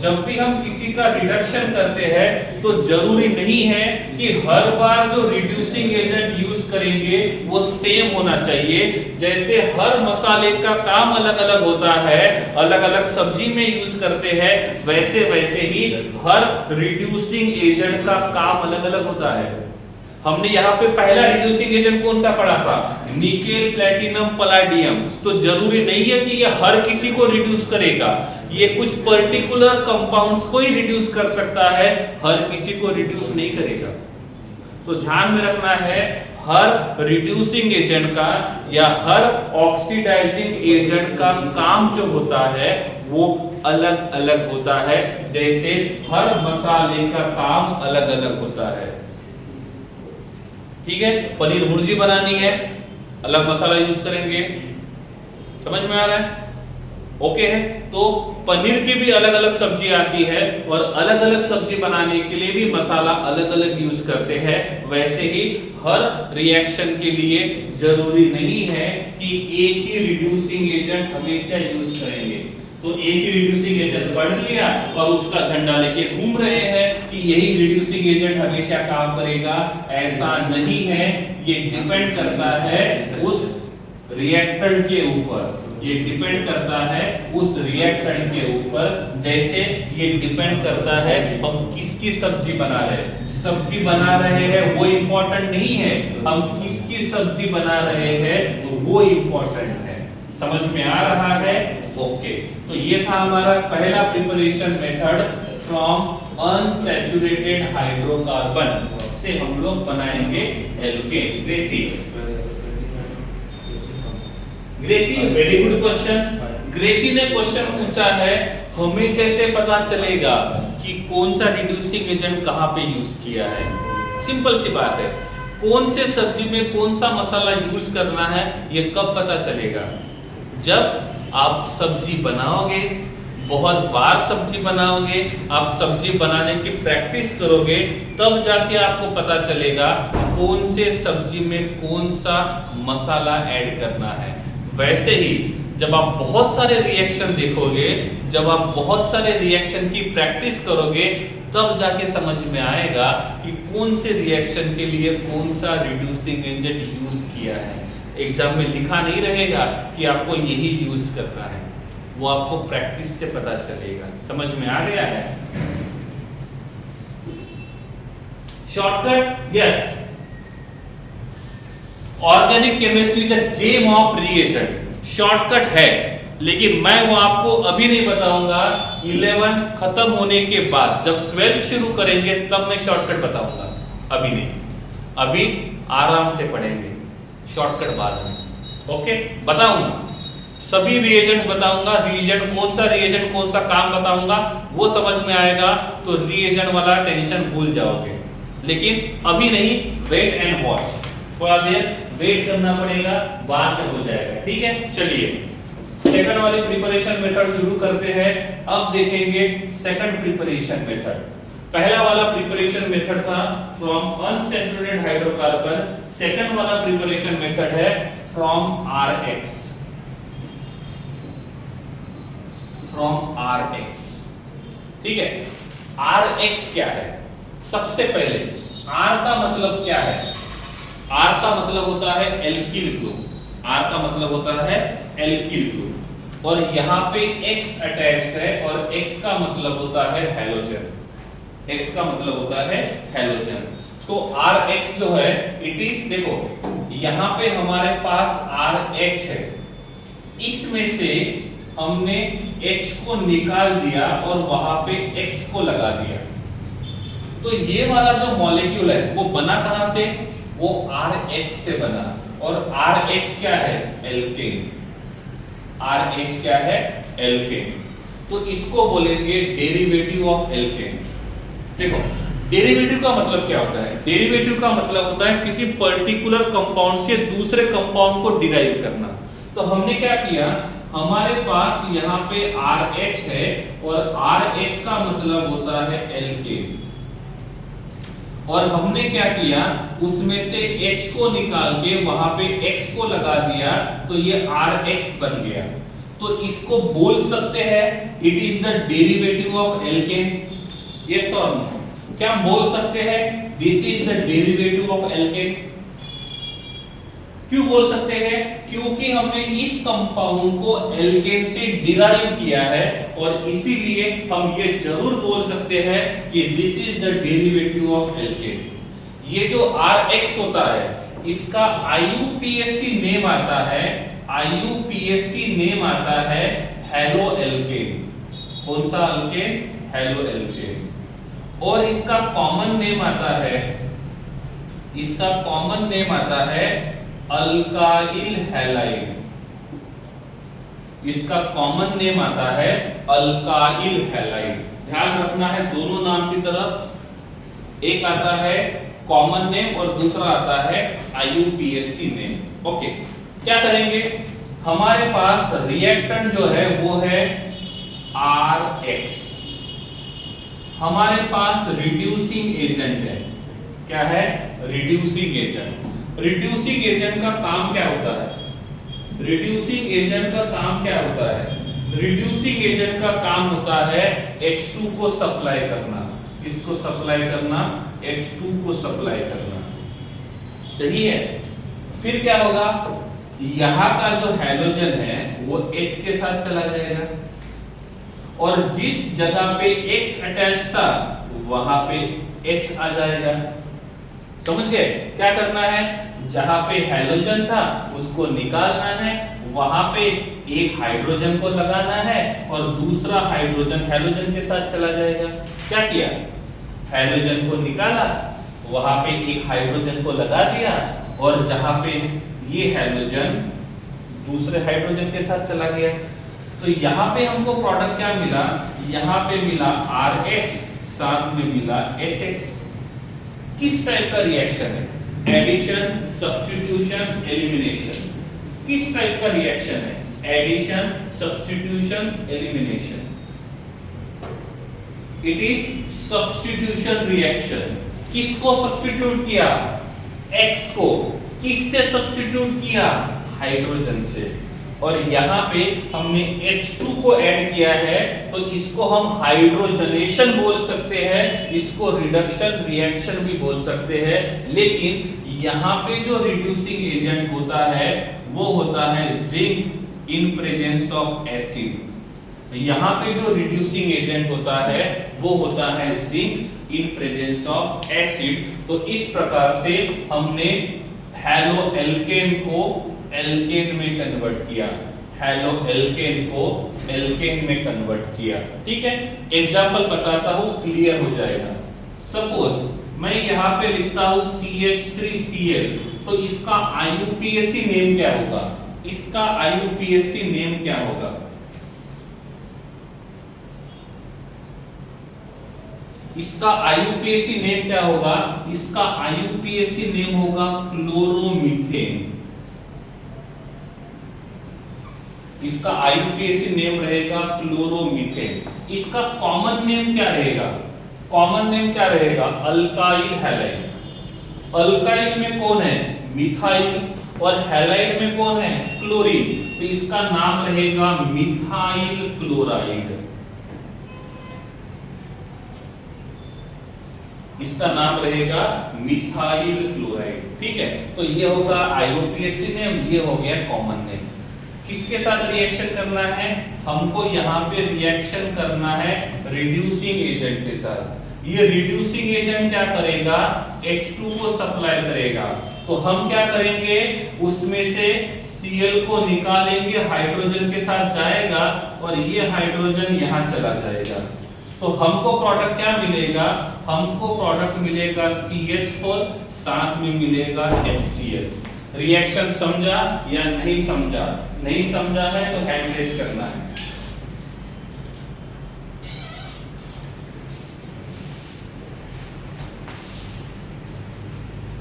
जब भी हम किसी का रिडक्शन करते हैं, तो जरूरी नहीं है कि हर बार जो रिड्यूसिंग एजेंट यूज करेंगे वो सेम होना चाहिए। जैसे हर मसाले का काम अलग अलग होता है, अलग अलग सब्जी में यूज करते हैं, वैसे वैसे ही हर रिड्यूसिंग एजेंट का काम अलग अलग होता है। हमने यहाँ पे पहला रिड्यूसिंग एजेंट कौन सा पढ़ा था? Nickel, platinum, Palladium. तो जरूरी नहीं है कि ये हर किसी को रिड्यूस करेगा, ये कुछ पर्टिकुलर कंपाउंड्स को ही रिड्यूस कर सकता है, हर किसी को रिड्यूस नहीं करेगा। तो ध्यान में रखना है, हर रिड्यूसिंग एजेंट का या हर ऑक्सीडाइजिंग एजेंट का काम जो होता है वो अलग अलग होता है, जैसे हर मसाले का काम अलग अलग होता है। ठीक है, पनीर भुर्जी बनानी है, अलग मसाला यूज करेंगे, समझ में आ रहा है? ओके है। तो पनीर की भी अलग अलग सब्जी आती है और अलग अलग सब्जी बनाने के लिए भी मसाला अलग अलग यूज करते हैं। वैसे ही हर रिएक्शन के लिए जरूरी नहीं है कि एक ही रिड्यूसिंग एजेंट हमेशा यूज करेंगे। तो एक ही रिड्यूसिंग एजेंट पढ़ लिया और उसका झंडा लेके घूम रहे हैं कि यही रिड्यूसिंग एजेंट हमेशा काम करेगा, ऐसा नहीं है। ये डिपेंड करता है उस रिएक्टेंट के ऊपर, ये डिपेंड करता है उस रिएक्टेंट के ऊपर। जैसे ये डिपेंड करता है हम किसकी सब्जी बना रहे हैं। सब्जी बना रहे हैं वो इंपॉर्टेंट नहीं है, हम किसकी सब्जी बना रहे हैं तो वो इंपॉर्टेंट है। समझ में आ रहा है? ओके। तो ये था हमारा पहला preparation method from unsaturated hydrocarbon से हम लोग बनाएंगे alkane, Gracy. Gracy, very good question. Gracy ने क्वेश्चन पूछा है, हमें कैसे पता चलेगा कि कौन सा रिड्यूसिंग एजेंट कहां पे यूज किया है? सिंपल सी बात है, कौन से सब्जी में कौन सा मसाला यूज करना है ये कब पता चलेगा? जब आप सब्जी बनाओगे, बहुत बार सब्जी बनाओगे, आप सब्जी बनाने की प्रैक्टिस करोगे, तब जाके आपको पता चलेगा कौन से सब्जी में कौन सा मसाला ऐड करना है। वैसे ही जब आप बहुत सारे रिएक्शन देखोगे, जब आप बहुत सारे रिएक्शन की प्रैक्टिस करोगे, तब जाके समझ में आएगा कि कौन से रिएक्शन के लिए कौन सा रिड्यूसिंग एजेंट यूज किया है। एग्जाम में लिखा नहीं रहेगा कि आपको यही यूज करना है, वो आपको प्रैक्टिस से पता चलेगा। समझ में आ गया है? Shortcut, yes. Organic chemistry is a game of reagent. Shortcut है, लेकिन मैं वो आपको अभी नहीं बताऊंगा। 11 खत्म होने के बाद जब 12 शुरू करेंगे तब मैं शॉर्टकट बताऊंगा, अभी नहीं। अभी आराम से पढ़ेंगे, शॉर्टकट बाद में। ओके, बताऊंगा सभी रिएजेंट बताऊंगा, रिएजेंट कौन सा रिएजेंट कौन सा काम बताऊंगा, वो समझ में आएगा तो रिएजेंट वाला टेंशन भूल जाओगे। लेकिन अभी नहीं, वेट एंड वॉच, थोड़ा देर वेट करना पड़ेगा, बाद में हो जाएगा। ठीक है, चलिए सेकंड वाली प्रिपरेशन मेथड शुरू करते हैं। अब देखेंगे सेकंड प्रिपरेशन मेथड। पहला वाला प्रिपरेशन मेथड था फ्रॉम अनसैचुरेटेड हाइड्रोकार्बन, सेकंड वाला प्रिपरेशन मेथड है फ्रॉम आरएक्स, फ्रॉम आरएक्स। ठीक है, आरएक्स क्या है? सबसे पहले आर का मतलब क्या है? आर का मतलब होता है एल्किल ग्रुप, आर का मतलब होता है एल्किल ग्रुप, और यहाँ पे X अटैच्ड है, और X का मतलब होता है हैलोजन, X का मतलब होता है हैलोजन। तो RH जो है इट इज, देखो यहाँ पे हमारे पास RH है, इसमें से हमने H को निकाल दिया और वहां पे X को लगा दिया। तो ये वाला जो मॉलिक्यूल है वो बना कहां से? वो RH से बना, और RH क्या है? एल्केन। RH क्या है? एल्केन। तो इसको बोलेंगे डेरिवेटिव ऑफ एल्केन। देखो डेरिवेटिव का मतलब क्या होता है? डेरिवेटिव का मतलब होता है किसी पर्टिकुलर कंपाउंड से दूसरे कंपाउंड को डिराइव करना। तो हमने क्या किया, हमारे पास यहाँ पे RH है, और RH का मतलब होता है एल्केन, और हमने क्या किया, उसमें से H को निकाल के वहां पे X को लगा दिया, तो ये RH बन गया। तो इसको बोल सकते हैं it is the derivative of alkene, yes और नो? क्या हम बोल सकते हैं this is the derivative of alkene? क्यों बोल सकते हैं? क्योंकि हमने इस कंपाउंड को एल्केन से डिराइव किया है, और इसीलिए हम ये जरूर बोल सकते हैं कि this is the derivative of alkene. ये जो RH होता है इसका IUPAC नेम आता है, IUPAC नेम आता है हेलो एल्केन। कौन सा एल्केन? Halo alkane. और इसका कॉमन नेम आता है, इसका कॉमन नेम आता है अल्काइल हैलाइड। इसका कॉमन नेम आता है अल्काइल हैलाइड। ध्यान रखना है दोनों नाम की तरफ, एक आता है कॉमन नेम और दूसरा आता है IUPAC नेम। ओके, क्या करेंगे, हमारे पास रिएक्टेंट जो है वो है RH, हमारे पास रिड्यूसिंग एजेंट है। क्या है? Reducing agent. रिड्यूसिंग एजेंट का काम क्या होता है? रिड्यूसिंग एजेंट का काम क्या होता है? रिड्यूसिंग एजेंट का काम होता है H2 को सप्लाई करना। किसको सप्लाई करना? H2 को सप्लाई करना। सही है। फिर क्या होगा, यहाँ का जो हैलोजन है वो H के साथ चला जाएगा, और जिस जगह पे X अटैच था वहां पे H आ जाएगा। समझ गए? क्या करना है, जहां पे हैलोजन था उसको निकालना है, वहां पे एक हाइड्रोजन को लगाना है, और दूसरा हाइड्रोजन हैलोजन के साथ चला जाएगा। क्या किया, हैलोजन को निकाला, वहां पे एक हाइड्रोजन को लगा दिया, और जहां पे ये हाइड्रोजन दूसरे हाइड्रोजन के साथ चला गया। तो यहाँ पे हमको प्रोडक्ट क्या मिला, यहाँ पे मिला RH, साथ में मिला HX। किस टाइप का रिएक्शन है? Addition, substitution, elimination. किस टाइप का रिएक्शन है? Addition, substitution, elimination. It is substitution reaction. किसको सब्स्टिट्यूट किया? X को। किससे सब्स्टिट्यूट किया? हाइड्रोजन से। और यहाँ पे हमने H2 को ऐड किया है, तो इसको हम हाइड्रोजनेशन बोल सकते हैं, इसको रिडक्शन रिएक्शन भी बोल सकते हैं। लेकिन यहाँ पे जो रिड्यूसिंग एजेंट होता है वो होता है zinc in presence of acid. यहाँ पे जो रिड्यूसिंग एजेंट होता है वो होता है zinc in presence of acid. तो इस प्रकार से हमने हैलो एल्केन को एल्केन में कन्वर्ट किया, हैलो एल्केन को एल्केन में कन्वर्ट किया। ठीक है, एग्जांपल बताता हूं, क्लियर हो जाएगा। सपोज मैं यहां पे लिखता हूं CH3Cl, तो इसका IUPAC नेम क्या होगा? इसका IUPAC नेम क्या होगा? इसका IUPAC नेम क्या होगा? इसका IUPAC नेम होगा क्लोरोमीथेन। इसका IUPAC नेम रहेगा क्लोरोमीथेन। इसका कॉमन नेम क्या रहेगा? कॉमन नेम क्या रहेगा? Alkyl halide. अल्काइल में कौन है? मिथाइल। और हैलाइड में कौन है? क्लोरीन। तो इसका नाम रहेगा मिथाइल क्लोराइड। इसका नाम रहेगा मिथाइल क्लोराइड। ठीक है, तो ये होगा IUPAC नेम, ये हो गया कॉमन नेम। किसके साथ रिएक्शन करना है? हमको यहाँ पे रिएक्शन करना है रिड्यूसिंग एजेंट के साथ। ये रिड्यूसिंग एजेंट क्या करेगा? H2 को सप्लाई करेगा। तो हम क्या करेंगे? उसमें से Cl को निकालेंगे, हाइड्रोजन के साथ जाएगा और ये हाइड्रोजन यहाँ चला जाएगा। तो हमको प्रोडक्ट क्या मिलेगा? हमको प्रोडक्ट मिलेगा CH4, साथ में मिलेगा HCl। रिएक्शन समझा या नहीं समझा? नहीं समझा है तो हैंड रेज करना है।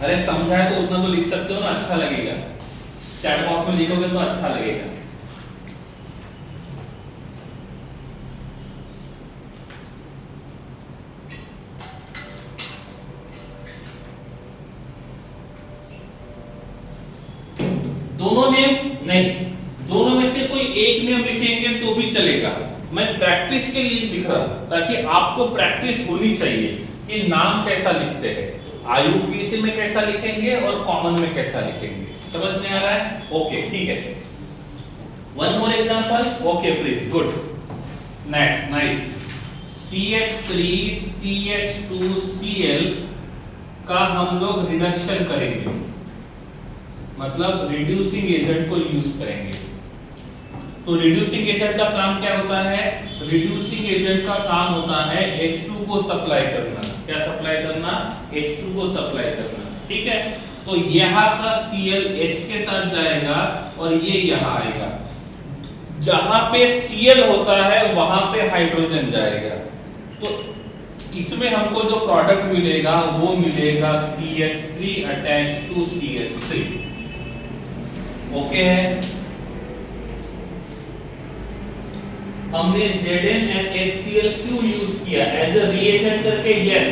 अरे समझा है तो उतना तो लिख सकते हो ना, अच्छा लगेगा। चैट बॉक्स में लिखोगे तो अच्छा लगेगा। दोनों नेम नहीं, दोनों में से कोई एक नेम लिखेंगे तो भी चलेगा। मैं प्रैक्टिस के लिए लिख रहा हूं ताकि आपको प्रैक्टिस होनी चाहिए कि नाम कैसा लिखते हैं, IUPAC में कैसा लिखेंगे और कॉमन में कैसा लिखेंगे। समझ में आ रहा है? ओके, ठीक है। One more example. Okay please, good, next, nice. CH3 CH2Cl का हम लोग रिडक्शन करेंगे, मतलब रिड्यूसिंग एजेंट को यूज करेंगे। तो रिड्यूसिंग एजेंट का काम क्या होता है? रिड्यूसिंग एजेंट का काम होता है H2 को सप्लाई करना। क्या सप्लाई करना? H2 को सप्लाई करना। ठीक है, तो यहाँ का Cl H के साथ जाएगा और ये यहाँ आएगा। जहां पे Cl होता है वहां पे हाइड्रोजन जाएगा। तो इसमें हमको जो प्रोडक्ट मिलेगा वो मिलेगा CH3 attach to CH3। Okay है, हमने Zn एंड HCl क्यों यूज किया एज अ रिएजेंट करके? यस,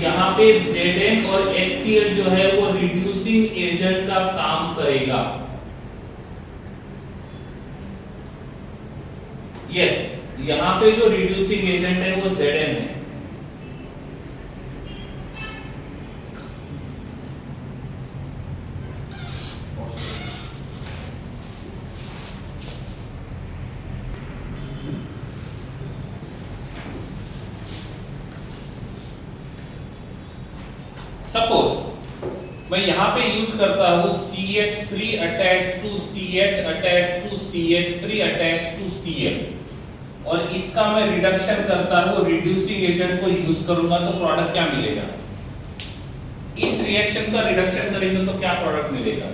यहाँ पे Zn और HCl जो है वो रिड्यूसिंग एजेंट का काम करेगा। यस, यहाँ पे जो रिड्यूसिंग एजेंट है वो Zn है। सपोज मैं यहां पे यूज करता हूं CH3 attach to CH attach to CH3 attach to Cl, और इसका मैं रिडक्शन करता हूं, रिड्यूसिंग एजेंट को यूज करूंगा तो प्रोडक्ट क्या मिलेगा? इस रिएक्शन का रिडक्शन करेंगे तो क्या प्रोडक्ट मिलेगा?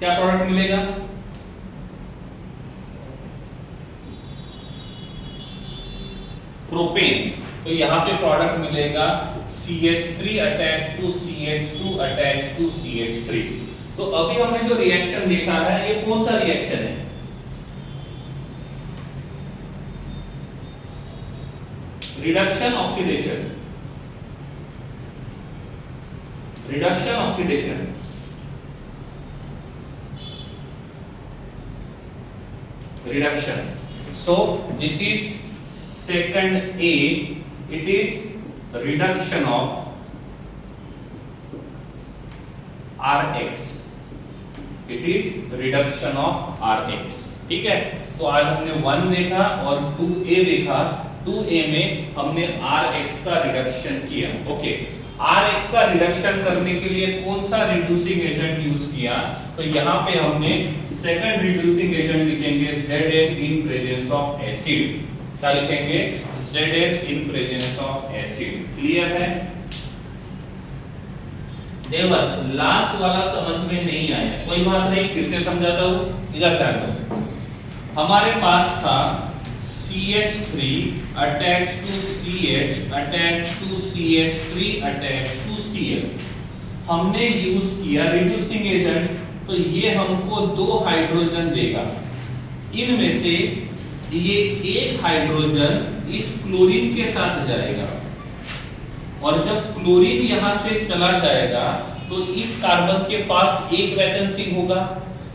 क्या प्रोडक्ट मिलेगा? प्रोपेन। तो यहाँ पे प्रोडक्ट मिलेगा CH3 attach to CH2 attach to CH3। तो अभी हमने जो रिएक्शन देखा है ये कौन सा रिएक्शन है? Reduction oxidation. Reduction oxidation. Reduction. So this is second A. It is reduction of Rx. It is reduction of Rx. ठीक है, तो आज हमने 1 देखा और 2A देखा। 2A में हमने Rx का रिडक्शन किया। ओके, Rx का रिडक्शन करने के लिए कौन सा रिड्यूसिंग एजेंट यूज किया? तो यहाँ पे हमने सेकंड रिड्यूसिंग एजेंट लिखेंगे Zn in presence of acid. क्या लिखेंगे? Zn in presence of acid. Clear है? देवर्स, लास्ट वाला समझ में नहीं आया, कोई बात नहीं, फिर से समझाता हूं। इधर ध्यान दो। हमारे पास था CH3 attached to CH attached to CH3 attached to Cl। हमने यूज किया रिड्यूसिंग एजेंट, तो ये हमको 2 हाइड्रोजन देगा। इनमें से ये एक हाइड्रोजन इस क्लोरीन के साथ जाएगा, और जब क्लोरीन यहां से चला जाएगा तो इस कार्बन के पास एक वैकेंसी होगा,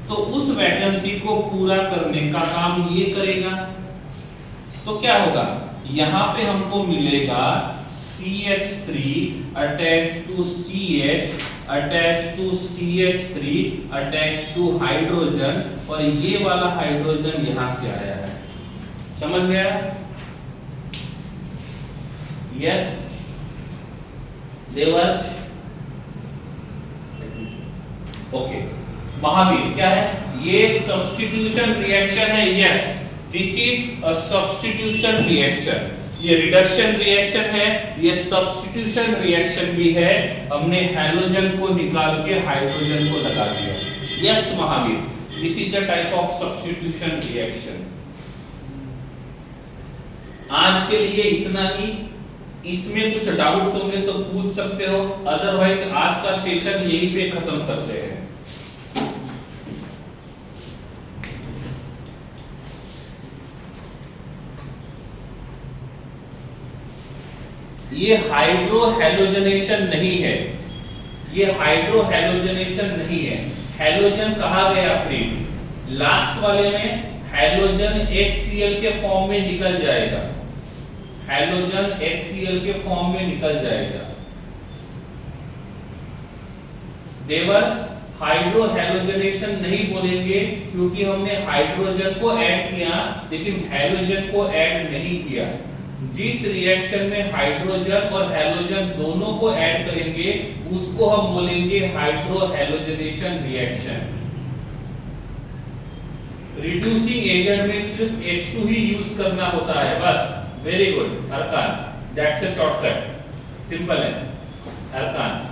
तो उस वैकेंसी को पूरा करने का काम ये करेगा। तो क्या होगा? यहां पे हमको मिलेगा CH3 attached to CH attached to CH3 attached to hydrogen, और ये वाला हाइड्रोजन यहां से आया है। समझ गया? यस देवर्ष? ओके, महावीर क्या है? ये सब्स्टिट्यूशन रिएक्शन है। Yes, this is a substitution reaction. ये रिडक्शन रिएक्शन है, ये सब्स्टिट्यूशन रिएक्शन भी है। हमने हैलोजन को निकाल के हाइड्रोजन को लगा दिया। Yes Mahavir, this is the type of substitution reaction. आज के लिए इतना ही। इसमें कुछ डाउट्स होंगे तो पूछ सकते हो, अदरवाइज आज का सेशन यहीं पे खत्म करते हैं। ये हाइड्रोहेलोजनेशन नहीं है, ये हाइड्रोहेलोजनेशन नहीं है। हैलोजन कहा गया फ्री। लास्ट वाले में हैलोजन HCl के फॉर्म में निकल जाएगा। हैलोजन HCl के फॉर्म में निकल जाएगा। देवर्स, हाइड्रोहेलोजनेशन नहीं बोलेंगे क्योंकि हमने हाइड्रोजन को ऐड किया लेकिन हैलोजन को ऐड नहीं किया। जिस रिएक्शन में हाइड्रोजन और हैलोजन दोनों को ऐड करेंगे उसको हम बोलेंगे हाइड्रोहेलोजनेशन रिएक्शन। रिड्यूसिंग एजेंट में सिर्फ H2 ही यूज करना होता है बस। वेरी गुड अरकान, दैट्स अ शॉर्टकट, सिंपल है अरकान।